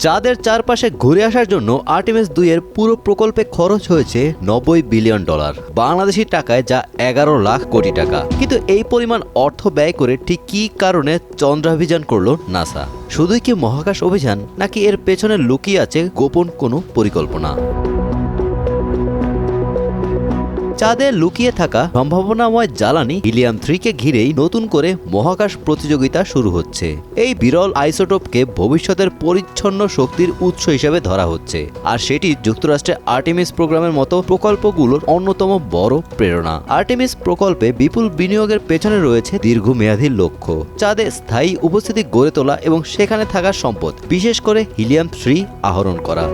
চাঁদের চারপাশে ঘুরে আসার জন্য আর্টেমিস 2 এর পুরো প্রকল্পে খরচ হয়েছে $90 বিলিয়ন, বাংলাদেশি টাকায় যা 11 লাখ কোটি টাকা। কিন্তু এই পরিমাণ অর্থ ব্যয় করে ঠিক কী কারণে চন্দ্রাভিযান করলো নাসা? শুধুই কি মহাকাশ অভিযান, নাকি এর পেছনে লুকিয়ে আছে গোপন কোনো পরিকল্পনা? চাঁদে লুকিয়ে থাকা সম্ভাবনাময় জ্বালানি হিলিয়াম-3 কে ঘিরেই নতুন করে মহাকাশ প্রতিযোগিতা শুরু হচ্ছে। এই বিরল আইসোটোপকে ভবিষ্যতের পরিচ্ছন্ন শক্তির উৎস হিসেবে ধরা হচ্ছে, আর সেটি যুক্তরাষ্ট্রের আর্টেমিস প্রোগ্রামের মতো প্রকল্পগুলোর অন্যতম বড় প্রেরণা। আর্টেমিস প্রকল্পে বিপুল বিনিয়োগের পেছনে রয়েছে দীর্ঘমেয়াদী লক্ষ্য, চাঁদে স্থায়ী উপস্থিতি গড়ে তোলা এবং সেখানে থাকা সম্পদ, বিশেষ করে হিলিয়াম-3 আহরণ করা।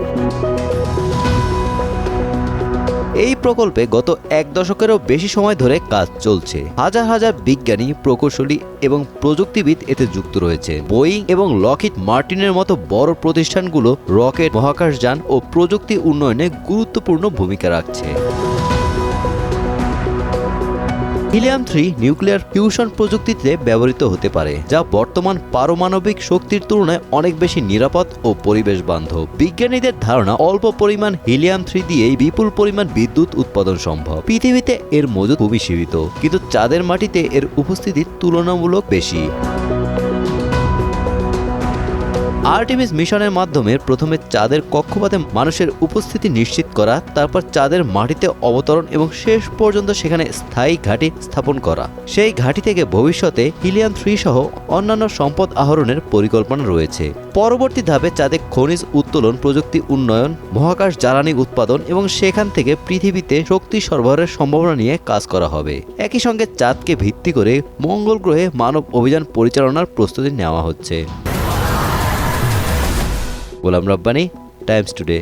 এই প্রকল্পে গত 1 দশকেরও বেশি সময় ধরে কাজ চলছে। হাজার হাজার বিজ্ঞানী, প্রকৌশলী এবং প্রযুক্তিবিদ এতে যুক্ত রয়েছে। বোয়িং এবং লকহিড মার্টিনের মতো বড় প্রতিষ্ঠানগুলো রকেট, মহাকাশযান ও প্রযুক্তি উন্নয়নে গুরুত্বপূর্ণ ভূমিকা রাখছে। হিলিয়াম-3 নিউক্লিয়ার ফিউশন প্রযুক্তিতে ব্যবহৃত হতে পারে, যা বর্তমান পারমাণবিক শক্তির তুলনায় অনেক বেশি নিরাপদ ও পরিবেশ বান্ধব। বিজ্ঞানীদের ধারণা, অল্প পরিমাণ হিলিয়াম-3 দিয়েই বিপুল পরিমাণ বিদ্যুৎ উৎপাদন সম্ভব। পৃথিবীতে এর মজুদ খুবই সীমিত, কিন্তু চাঁদের মাটিতে এর উপস্থিতি তুলনামূলক বেশি। আর্টেমিস মিশনের মাধ্যমে প্রথমে চাঁদের কক্ষপথে মানুষের উপস্থিতি নিশ্চিত করা, তারপর চাঁদের মাটিতে অবতরণ এবং শেষ পর্যন্ত সেখানে স্থায়ী ঘাঁটি স্থাপন করা। সেই ঘাঁটি থেকে ভবিষ্যতে হিলিয়াম-3 সহ অন্যান্য সম্পদ আহরণের পরিকল্পনা রয়েছে। পরবর্তী ধাপে চাঁদে খনিজ উত্তোলন, প্রযুক্তি উন্নয়ন, মহাকাশ জ্বালানি উৎপাদন এবং সেখান থেকে পৃথিবীতে শক্তি সরবরাহের সম্ভাবনা নিয়ে কাজ করা হবে। একই সঙ্গে চাঁদকে ভিত্তি করে মঙ্গল গ্রহে মানব অভিযান পরিচালনার প্রস্তুতি নেওয়া হচ্ছে। Golam Rabbani, Times today.